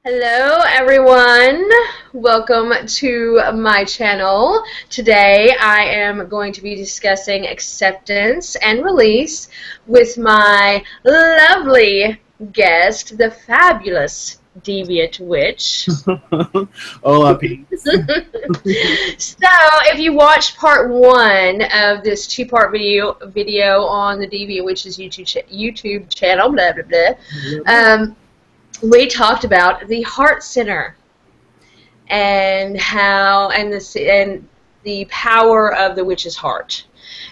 Hello everyone, welcome to my channel. Today I am going to be discussing acceptance and release with my lovely guest, the fabulous Deviant Witch. Hola, peeps. So, if you watched part one of this two-part video on the Deviant Witch's YouTube channel, blah blah blah, we talked about the heart center and the power of the witch's heart.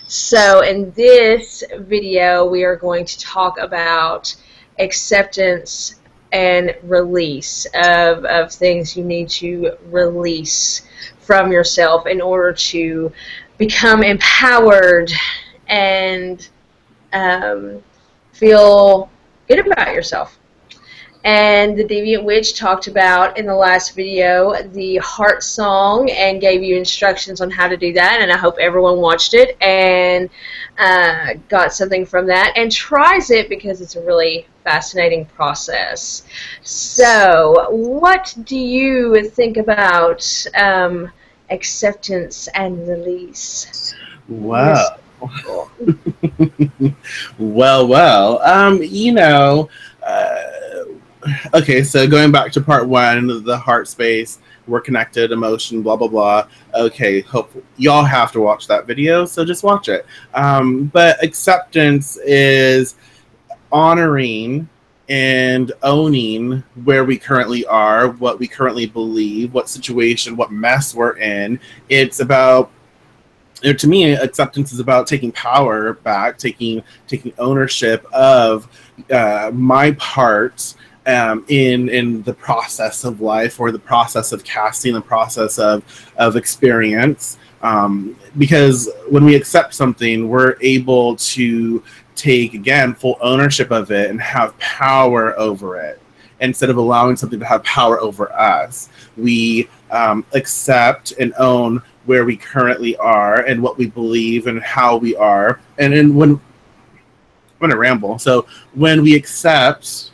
So in this video we are going to talk about acceptance and release of things you need to release from yourself in order to become empowered and feel good about yourself. And the Deviant Witch talked about in the last video the heart song and gave you instructions on how to do that, and I hope everyone watched it and got something from that and tries it because it's a really fascinating process. So what do you think about acceptance and release? Wow. well, okay, so going back to part one, the heart space, we're connected, emotion, blah, blah, blah. Okay, hope y'all have to watch that video, so just watch it. But acceptance is honoring and owning where we currently are, what we currently believe, what situation, what mess we're in. It's about, to me, acceptance is about taking power back, taking ownership of my part in the process of life, or the process of casting, the process of experience. Because when we accept something, we're able to take, again, full ownership of it and have power over it. Instead of allowing something to have power over us, we accept and own where we currently are and what we believe and how we are. And when I ramble, so when we accept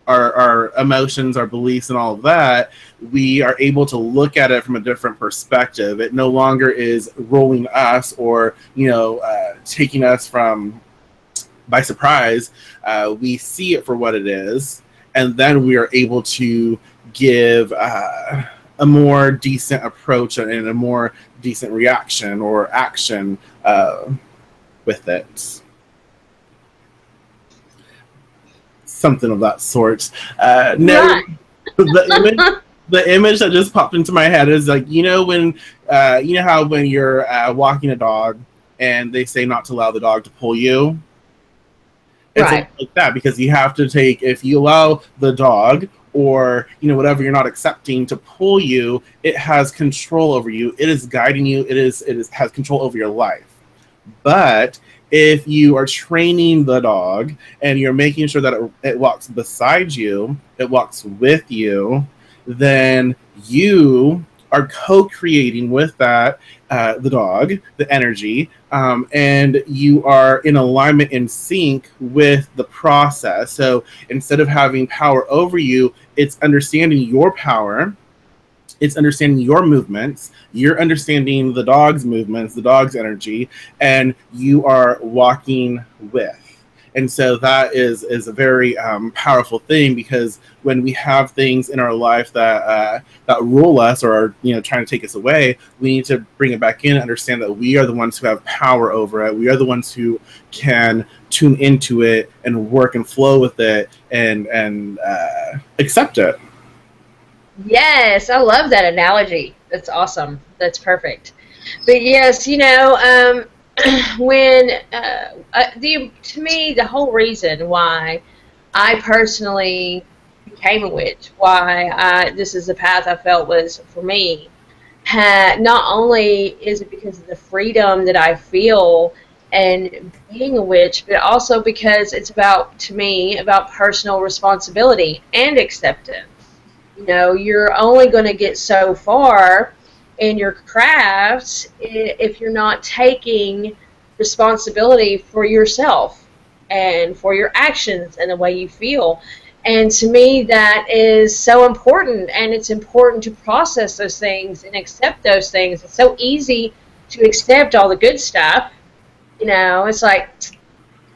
our emotions, our beliefs, and all of that, we are able to look at it from a different perspective. It no longer is rolling us or taking us by surprise. We see it for what it is, and then we are able to give a more decent approach and a more decent reaction or action with it. Something of that sort. No, the image that just popped into my head is like, when how when you're walking a dog and they say not to allow the dog to pull you. It's Right. like that, because you have to take, if you allow the dog or whatever you're not accepting to pull you, it has control over you. It is guiding you. It has control over your life. But if you are training the dog and you're making sure that it walks beside you, it walks with you, then you are co-creating with that, the dog, the energy, and you are in alignment, in sync with the process. So instead of having power over you, it's understanding your power. It's understanding your movements. You're understanding the dog's movements, the dog's energy, and you are walking with. And so that is a very powerful thing, because when we have things in our life that rule us or are trying to take us away, we need to bring it back in and understand that we are the ones who have power over it. We are the ones who can tune into it and work and flow with it and accept it. Yes, I love that analogy. That's awesome. That's perfect. But yes, when to me, the whole reason why I personally became a witch, why this is the path I felt was for me, not only is it because of the freedom that I feel and being a witch, but also because it's to me, about personal responsibility and acceptance. You're only going to get so far in your craft if you're not taking responsibility for yourself and for your actions and the way you feel. And to me, that is so important, and it's important to process those things and accept those things. It's so easy to accept all the good stuff. You know, it's like,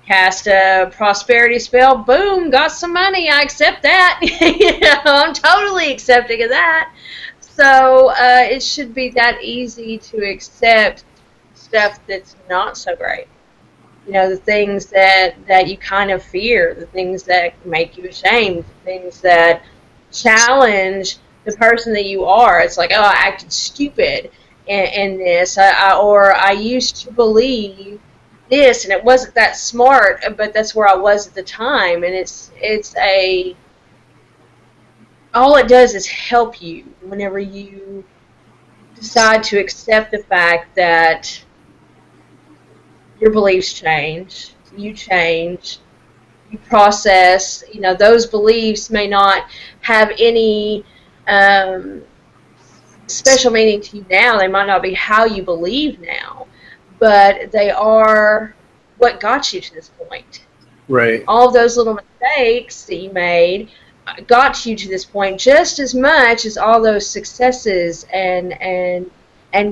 cast a prosperity spell, boom, got some money, I accept that. You know, I'm totally accepting of that. So it should be that easy to accept stuff that's not so great. You know, the things that you kind of fear, the things that make you ashamed, the things that challenge the person that you are. It's like, oh, I acted stupid in this, or I used to believe this, and it wasn't that smart, but that's where I was at the time. And all it does is help you whenever you decide to accept the fact that your beliefs change, you process. You know, those beliefs may not have any special meaning to you now. They might not be how you believe now, but they are what got you to this point. Right. All of those little mistakes that you made got you to this point just as much as all those successes and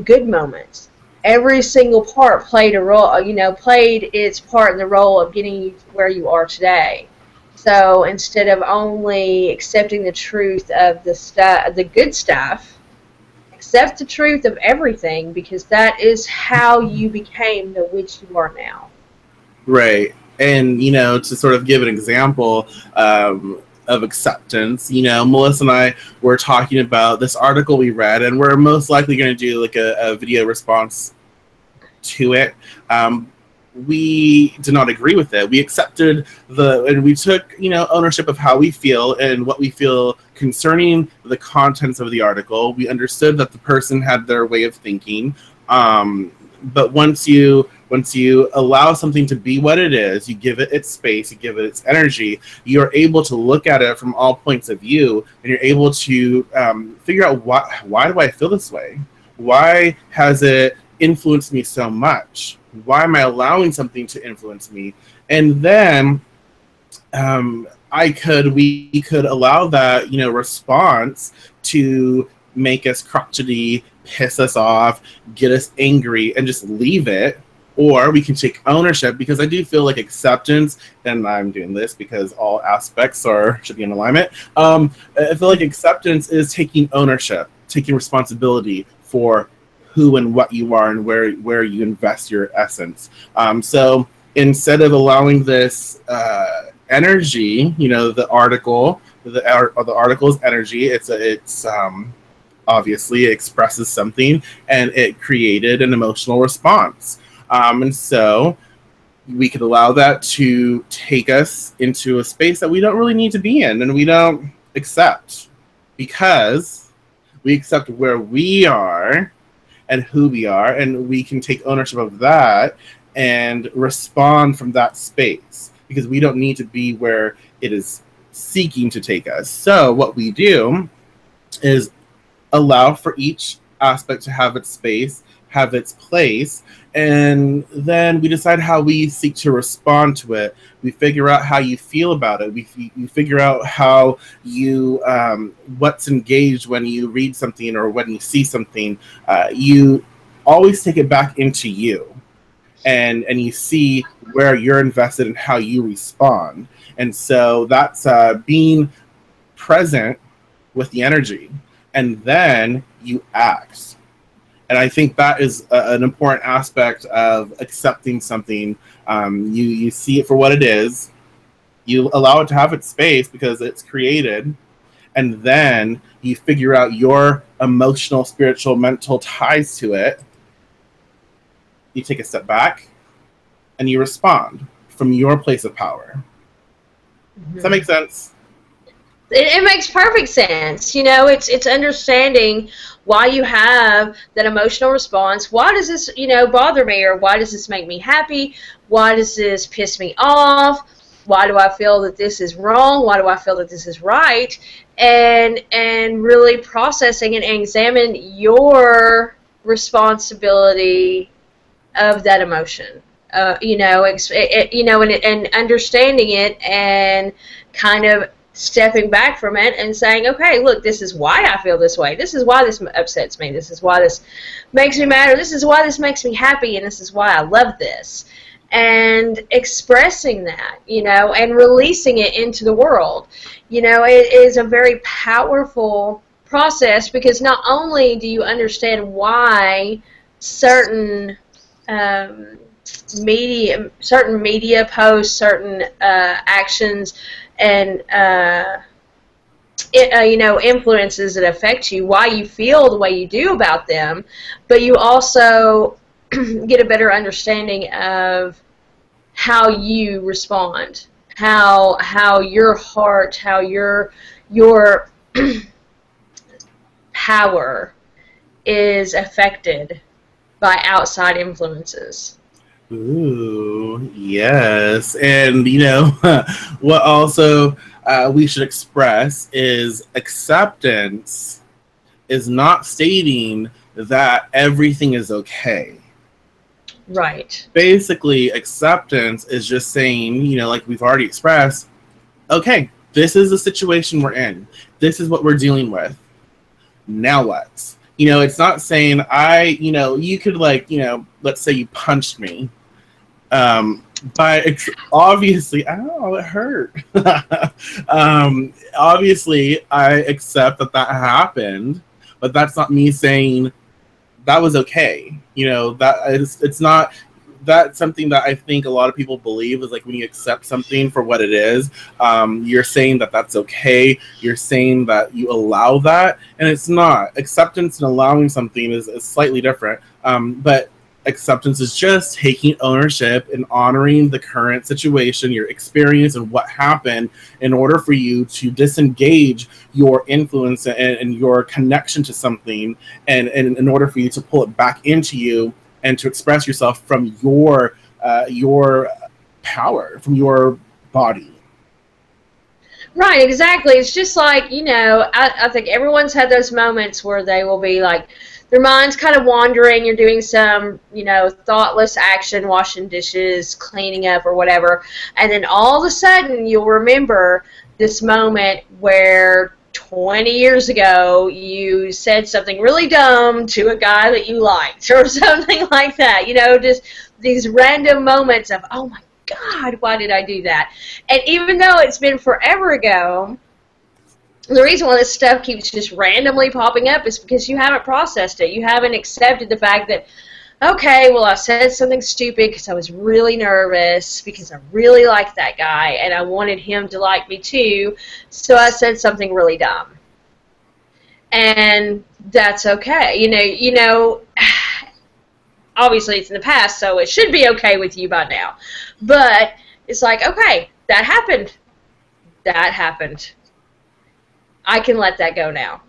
good moments. Every single part played a role, you know, played its part in the role of getting you to where you are today. So instead of only accepting the truth of the good stuff, accept the truth of everything, because that is how you became the witch you are now. Right. And, you know, to sort of give an example of acceptance, you know, Melissa and I were talking about this article we read, and we're most likely going to do like a video response to it. We did not agree with it. We accepted and we took, you know, ownership of how we feel and what we feel concerning the contents of the article. We understood that the person had their way of thinking. But once you allow something to be what it is, you give it its space, you give it its energy, you're able to look at it from all points of view, and you're able to figure out why do I feel this way? Why has it influenced me so much? Why am I allowing something to influence me? And then we could allow that, you know, response to make us crotchety, piss us off, get us angry, and just leave it. Or we can take ownership, because I do feel like acceptance, and I'm doing this because all aspects should be in alignment. I feel like acceptance is taking ownership, taking responsibility for who and what you are and where you invest your essence. So instead of allowing this energy, you know, the article's energy, it's obviously it expresses something, and it created an emotional response. And so we could allow that to take us into a space that we don't really need to be in, and we don't accept, because we accept where we are and who we are, and we can take ownership of that and respond from that space, because we don't need to be where it is seeking to take us. So what we do is allow for each aspect to have its space, have its place, and then we decide how we seek to respond to it. We figure out how you feel about it. You figure out how you what's engaged when you read something or when you see something. You always take it back into you, and you see where you're invested and how you respond. And so that's being present with the energy, and then you act. And I think that is an important aspect of accepting something. You see it for what it is. You allow it to have its space because it's created. And then you figure out your emotional, spiritual, mental ties to it. You take a step back and you respond from your place of power. Mm-hmm. Does that make sense? It makes perfect sense. You know, it's understanding why you have that emotional response. Why does this, you know, bother me, or why does this make me happy? Why does this piss me off? Why do I feel that this is wrong? Why do I feel that this is right? And really processing and examine your responsibility of that emotion. You know, and understanding it, and kind of stepping back from it and saying, okay, look, this is why I feel this way. This is why this upsets me. This is why this makes me mad. Or this is why this makes me happy. And this is why I love this. And expressing that, you know, and releasing it into the world. You know, it is a very powerful process, because not only do you understand why certain media posts, certain actions, and you know, influences that affect you, why you feel the way you do about them, but you also get a better understanding of how you respond, how your heart, how your power is affected by outside influences. Ooh, yes. And, you know, what also we should express is acceptance is not stating that everything is okay. Right. Basically, acceptance is just saying, you know, like we've already expressed, okay, this is the situation we're in. This is what we're dealing with. Now what? You know, it's not saying you know, you could, like, you know, let's say you punched me. But it's obviously, ow, it hurt. Obviously, I accept that happened, but that's not me saying that was okay. You know, it's not. That's something that I think a lot of people believe is, like, when you accept something for what it is, you're saying that that's okay. You're saying that you allow that, and it's not. Acceptance and allowing something is slightly different. But acceptance is just taking ownership and honoring the current situation, your experience, and what happened, in order for you to disengage your influence and your connection to something, and in order for you to pull it back into you and to express yourself from your power, from your body. Right, exactly. It's just like, you know, I think everyone's had those moments where they will be like, their mind's kind of wandering, you're doing some, you know, thoughtless action, washing dishes, cleaning up, or whatever, and then all of a sudden you'll remember this moment where 20 years ago you said something really dumb to a guy that you liked, or something like that. You know, just these random moments of, oh my God, why did I do that? And even though it's been forever ago, the reason why this stuff keeps just randomly popping up is because you haven't processed it. You haven't accepted the fact that, okay, well, I said something stupid because I was really nervous, because I really liked that guy and I wanted him to like me too, so I said something really dumb. And that's okay. You know, obviously it's in the past, so it should be okay with you by now. But it's like, okay, that happened. That happened. I can let that go now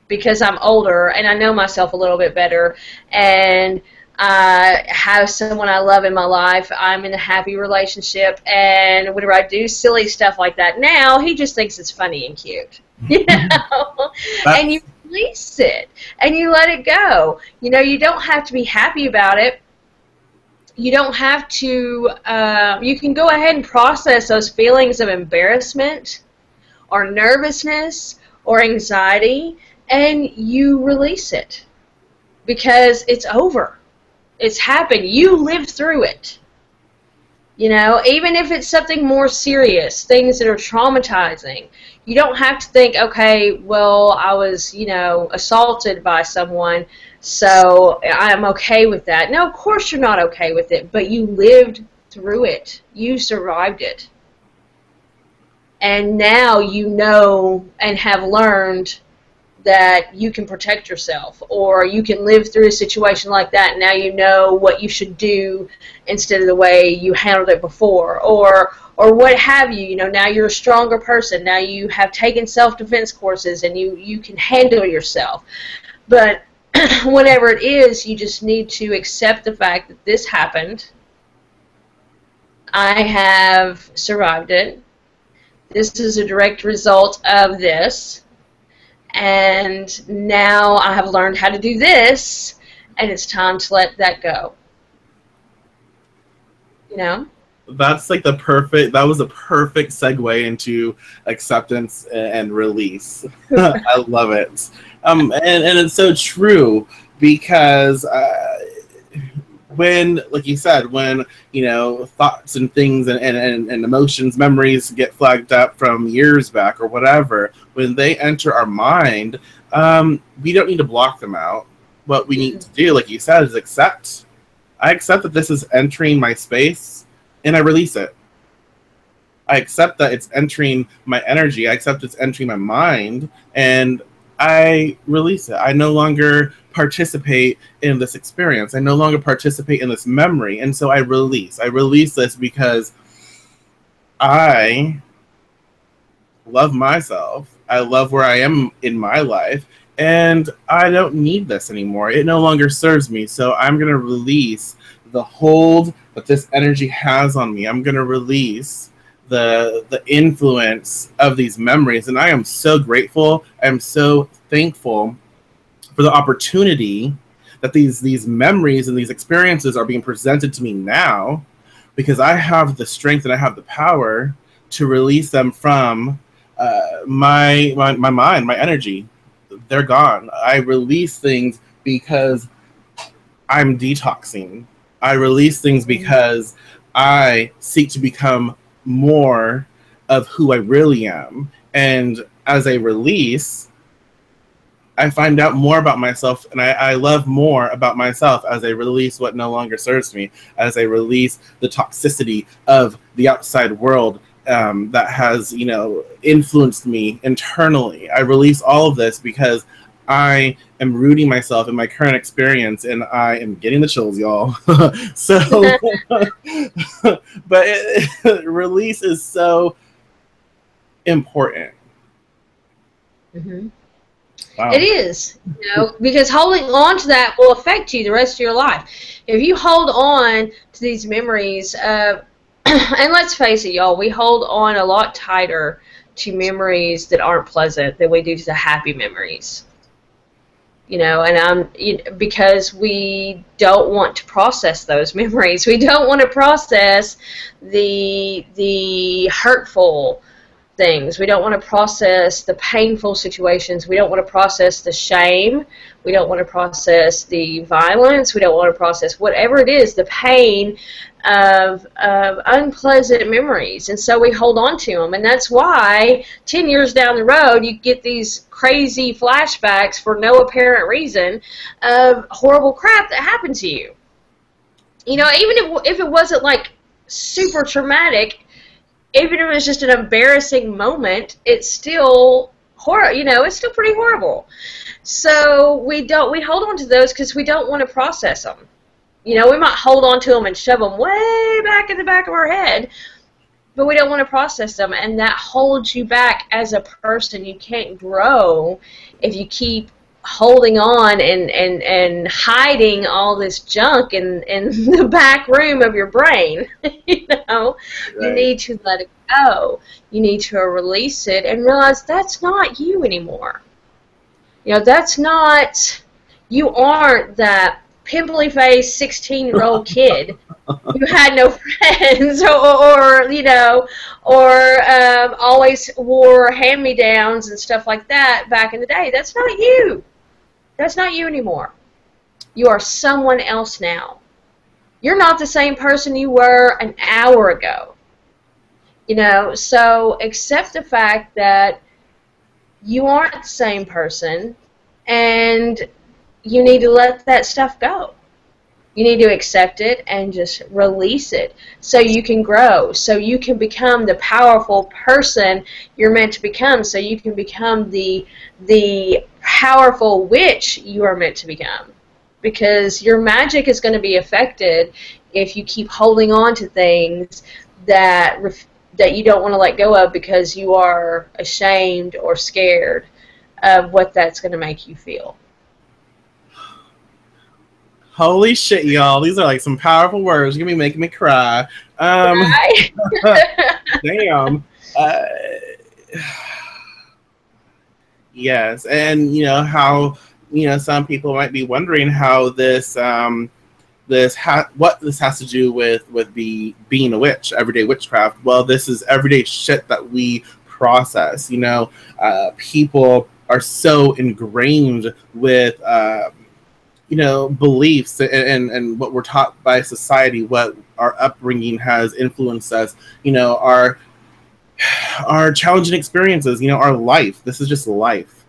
because I'm older and I know myself a little bit better, and I have someone I love in my life. I'm in a happy relationship, and whenever I do silly stuff like that now, he just thinks it's funny and cute. You know? And you release it and you let it go. You know, you don't have to be happy about it. You don't have to, you can go ahead and process those feelings of embarrassment or nervousness or anxiety, and you release it because it's over. It's happened. You lived through it. You know, even if it's something more serious, things that are traumatizing, you don't have to think, okay, well, I was, you know, assaulted by someone, so I'm okay with that. No, of course you're not okay with it, but you lived through it. You survived it. And now you know and have learned that you can protect yourself, or you can live through a situation like that, and now you know what you should do instead of the way you handled it before, or what have you. You know, now you're a stronger person. Now you have taken self-defense courses, and you can handle yourself. But whatever it is, you just need to accept the fact that this happened. I have survived it. This is a direct result of this. And now I have learned how to do this, and it's time to let that go. You know? That's like that was a perfect segue into acceptance and release. I love it. And it's so true because when, like you said, when, you know, thoughts and things and emotions, memories get flagged up from years back or whatever, when they enter our mind, we don't need to block them out. What we need to do, like you said, is accept. I accept that this is entering my space, and I release it. I accept that it's entering my energy. I accept it's entering my mind, and I release it. I no longer participate in this experience. I no longer participate in this memory. And so I release. I release this because I love myself. I love where I am in my life. And I don't need this anymore. It no longer serves me. So I'm going to release the hold that this energy has on me. I'm going to release the influence of these memories. And I am so grateful. I'm so thankful for the opportunity that these memories and these experiences are being presented to me now, because I have the strength and I have the power to release them from my mind, my energy. They're gone. I release things because I'm detoxing. I release things because I seek to become more of who I really am. And as I release, I find out more about myself, and I love more about myself as I release what no longer serves me, as I release the toxicity of the outside world that has, you know, influenced me internally. I release all of this because I am rooting myself in my current experience, and I am getting the chills, y'all. So, but release is so important. Mm-hmm. Wow. It is, you know, because holding on to that will affect you the rest of your life. If you hold on to these memories, and let's face it, y'all, we hold on a lot tighter to memories that aren't pleasant than we do to the happy memories. You know, and because we don't want to process those memories. We don't want to process the hurtful things. We don't want to process the painful situations. We don't want to process the shame. We don't want to process the violence. We don't want to process whatever it is, the pain of unpleasant memories. And so we hold on to them. And that's why 10 years down the road, you get these crazy flashbacks for no apparent reason of horrible crap that happened to you. You know, even if it wasn't like super traumatic, even if it was just an embarrassing moment, it's still horror. You know, it's still pretty horrible. So we hold on to those because we don't want to process them. You know, we might hold on to them and shove them way back in the back of our head, but we don't want to process them, and that holds you back as a person. You can't grow if you keep holding on and hiding all this junk in the back room of your brain. You know, right. You need to let it go. You need to release it and realize that's not you anymore. You know, that's not, you aren't that pimply-faced 16-year-old kid who had no friends or you know, or always wore hand-me-downs and stuff like that back in the day. That's not you. That's not you anymore. You are someone else now. You're not the same person you were an hour ago. You know, so accept the fact that you aren't the same person, and you need to let that stuff go. You need to accept it and just release it so you can grow, so you can become the powerful person you're meant to become, so you can become the powerful witch you are meant to become. Because your magic is going to be affected if you keep holding on to things that you don't want to let go of because you are ashamed or scared of what that's going to make you feel. Holy shit, y'all. These are like some powerful words. You're going to be making me cry. Right? Damn. Yes. And, you know, how, you know, some people might be wondering how this what this has to do with being a witch, everyday witchcraft. Well, this is everyday shit that we process. You know, people are so ingrained with you know, beliefs and what we're taught by society, what our upbringing has influenced us. You know, our challenging experiences. You know, our life. This is just life.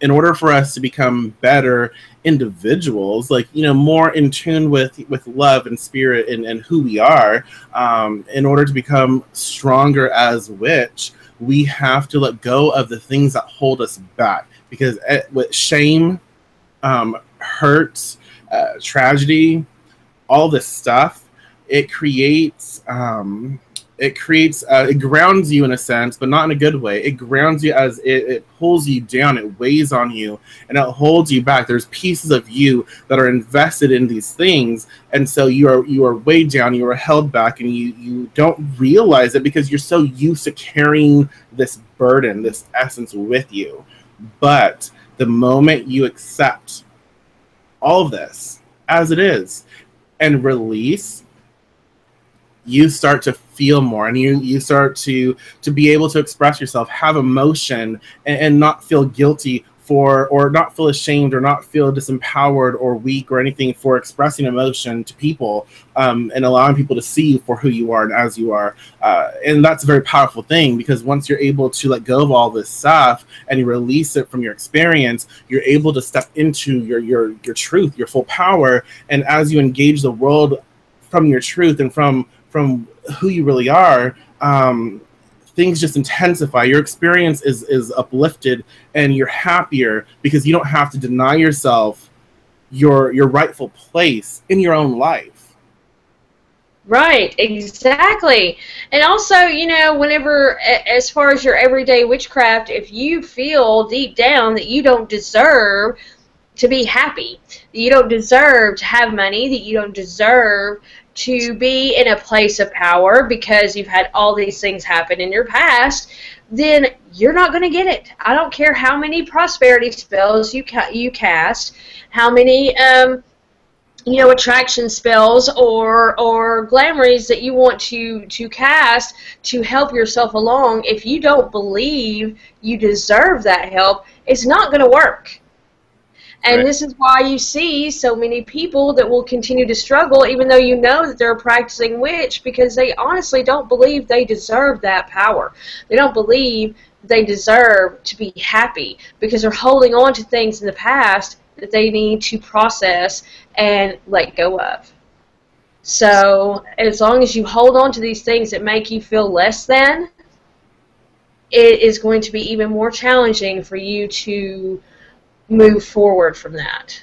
In order for us to become better individuals, like, you know, more in tune with love and spirit and who we are, in order to become stronger as witch, we have to let go of the things that hold us back. Because with shame, hurt, tragedy, all this stuff, it creates it grounds you in a sense, but not in a good way. It grounds you as it pulls you down, it weighs on you, and it holds you back. There's pieces of you that are invested in these things, and so you are weighed down, you are held back, and you don't realize it because you're so used to carrying this burden, this essence with you. But the moment you accept all of this as it is and release, you start to feel more, and you start to be able to express yourself, have emotion, and not feel guilty for, or not feel ashamed, or not feel disempowered or weak or anything for expressing emotion to people, and allowing people to see you for who you are and as you are. And that's a very powerful thing, because once you're able to let go of all this stuff and you release it from your experience, you're able to step into your truth, your full power. And as you engage the world from your truth and from who you really are, things just intensify. Your experience is uplifted, and you're happier because you don't have to deny yourself your rightful place in your own life. Right, exactly. And also, you know, whenever, as far as your everyday witchcraft, if you feel deep down that you don't deserve to be happy, that you don't deserve to have money, that you don't deserve to be in a place of power because you've had all these things happen in your past, then you're not going to get it. I don't care how many prosperity spells you cast, how many you know, attraction spells or glamories that you want to cast to help yourself along. If you don't believe you deserve that help, it's not going to work. And Right. this is why you see so many people that will continue to struggle, even though you know that they're a practicing witch, because they honestly don't believe they deserve that power. They don't believe they deserve to be happy, because they're holding on to things in the past that they need to process and let go of. So as long as you hold on to these things that make you feel less than, it is going to be even more challenging for you to move forward from that.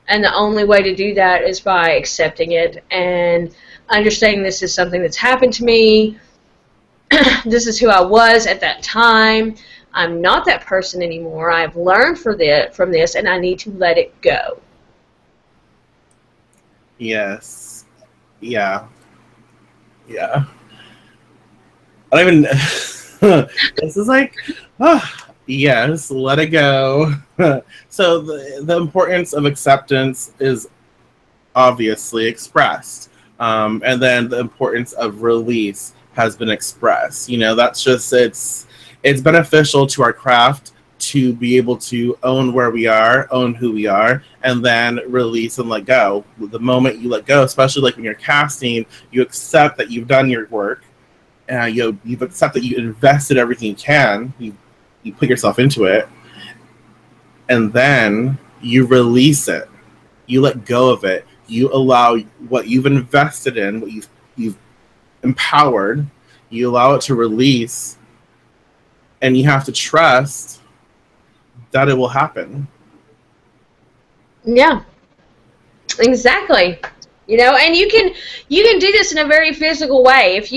And the only way to do that is by accepting it and understanding this is something that's happened to me. This is who I was at that time. I'm not that person anymore. I've learned from this, and I need to let it go. Yes. Yeah. Yeah. I don't even. This is like, yes, let it go. So the importance of acceptance is obviously expressed, and then the importance of release has been expressed. You know, that's just it's beneficial to our craft to be able to own where we are, own who we are, and then release and let go. The moment you let go, especially like when you're casting, you accept that you've done your work. You've accepted that you invested everything you can. You put yourself into it, and then you release it. You let go of it. You allow what you've invested in, what you've empowered. You allow it to release, and you have to trust that it will happen. Yeah, exactly. You know, and you can do this in a very physical way. If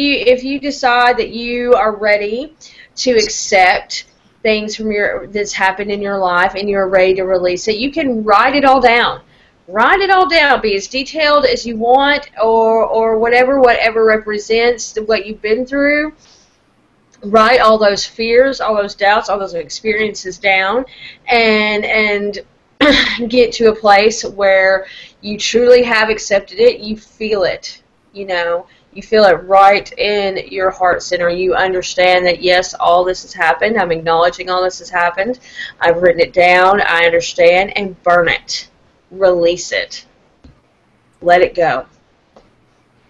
you decide that you are ready to accept things from that's happened in your life and you're ready to release it, you can write it all down. Write it all down. Be as detailed as you want, or whatever represents what you've been through. Write all those fears, all those doubts, all those experiences down, and get to a place where you truly have accepted it, you feel it, you know, you feel it right in your heart center. You understand that, yes, all this has happened. I'm acknowledging all this has happened. I've written it down. I understand. And burn it. Release it. Let it go.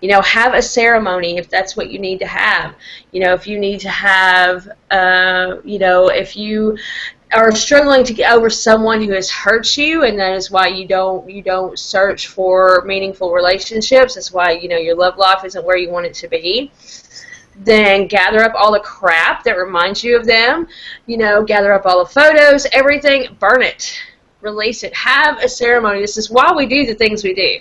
You know, have a ceremony if that's what you need to have. You know, if you need to have, you know, if you are struggling to get over someone who has hurt you, and that is why you don't search for meaningful relationships. That's why, you know, your love life isn't where you want it to be. Then gather up all the crap that reminds you of them. You know, gather up all the photos, everything, burn it, release it, have a ceremony. This is why we do the things we do.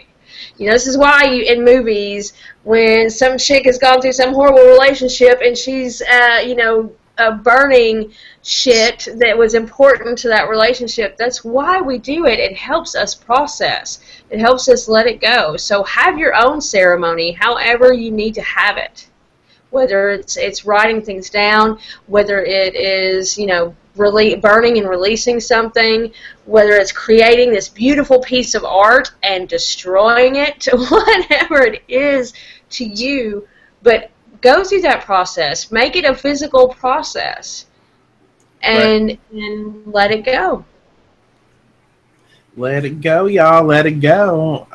You know, this is why you, in movies, when some chick has gone through some horrible relationship and she's, you know, burning shit that was important to that relationship, that's why we do it. It helps us process. It helps us let it go. So have your own ceremony, however you need to have it. Whether it's writing things down, whether it is, you know, burning and releasing something, whether it's creating this beautiful piece of art and destroying it, whatever it is to you, but go through that process. Make it a physical process, and let it go. Let it go, y'all. Let it go.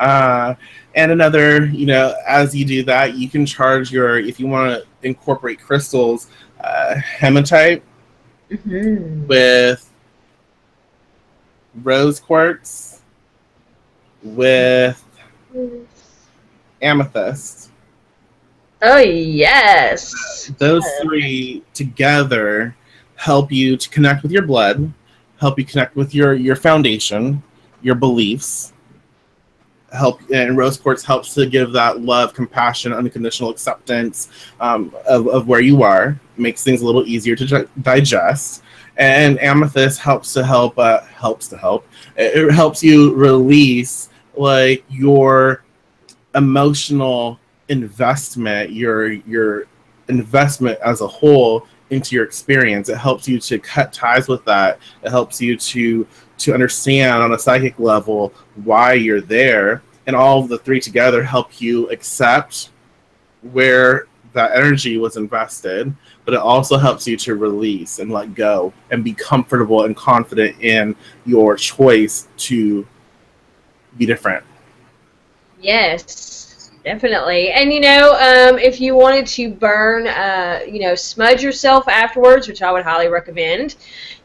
And another, you know, as you do that, you can charge your, if you want to incorporate crystals, hematite with rose quartz, with amethyst. Oh, yes. Those three together help you to connect with your blood, help you connect with your foundation, your beliefs. And rose quartz helps to give that love, compassion, unconditional acceptance of where you are. Makes things a little easier to digest. And amethyst helps to help. It helps you release like your emotional investment, your investment as a whole into your experience. It helps you to cut ties with that. It helps you to understand on a psychic level why you're there, and all of the three together help you accept where that energy was invested, but it also helps you to release and let go and be comfortable and confident in your choice to be different. Yes, definitely. And, you know, if you wanted to burn, you know, smudge yourself afterwards, which I would highly recommend,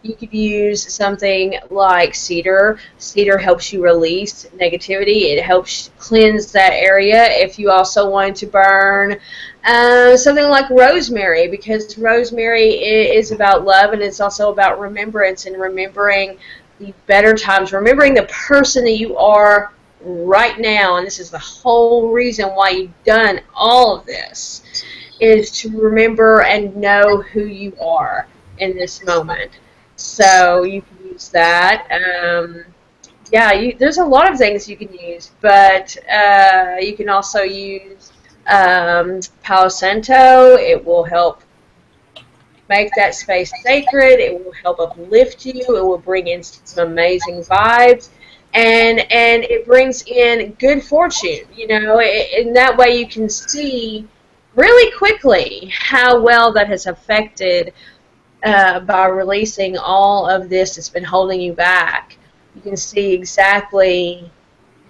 you could use something like cedar. Cedar helps you release negativity. It helps cleanse that area. If you also wanted to burn something like rosemary, because rosemary is about love, and it's also about remembrance and remembering the better times, remembering the person that you are right now. And this is the whole reason why you've done all of this, is to remember and know who you are in this moment. So you can use that. Yeah, there's a lot of things you can use, but you can also use Palo Santo. It will help make that space sacred. It will help uplift you. It will bring in some amazing vibes. And it brings in good fortune, you know, in that way you can see really quickly how well that has affected by releasing all of this that's been holding you back. You can see exactly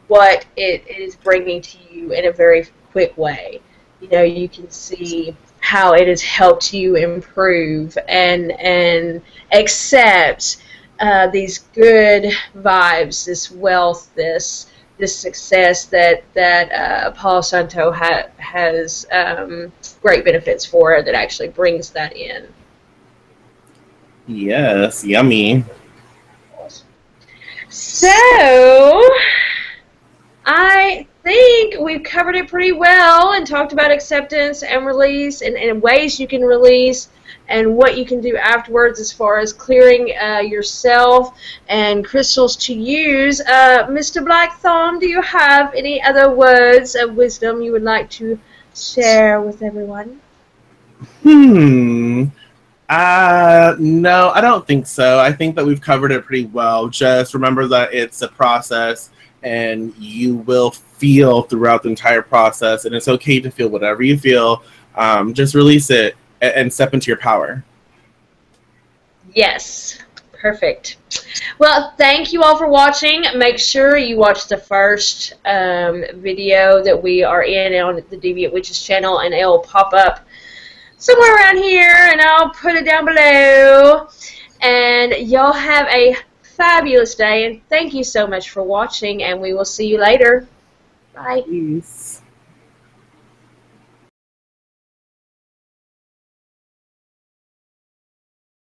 what it is bringing to you in a very quick way. You know, you can see how it has helped you improve and accept these good vibes, this wealth, this success that Palo Santo has great benefits for, that actually brings that in. Yes, yummy. So I think we've covered it pretty well and talked about acceptance and release, and ways you can release, and what you can do afterwards as far as clearing yourself and crystals to use. Mr. Blackthorn, do you have any other words of wisdom you would like to share with everyone? No, I don't think so. I think that we've covered it pretty well. Just remember that it's a process and you will feel throughout the entire process, and it's okay to feel whatever you feel. Just release it and step into your power. Yes, perfect. Well, thank you all for watching. Make sure you watch the first video that we are in on the Deviant Witches channel, and it'll pop up somewhere around here, and I'll put it down below. And y'all have a fabulous day, and thank you so much for watching, and we will see you later. Bye. Peace.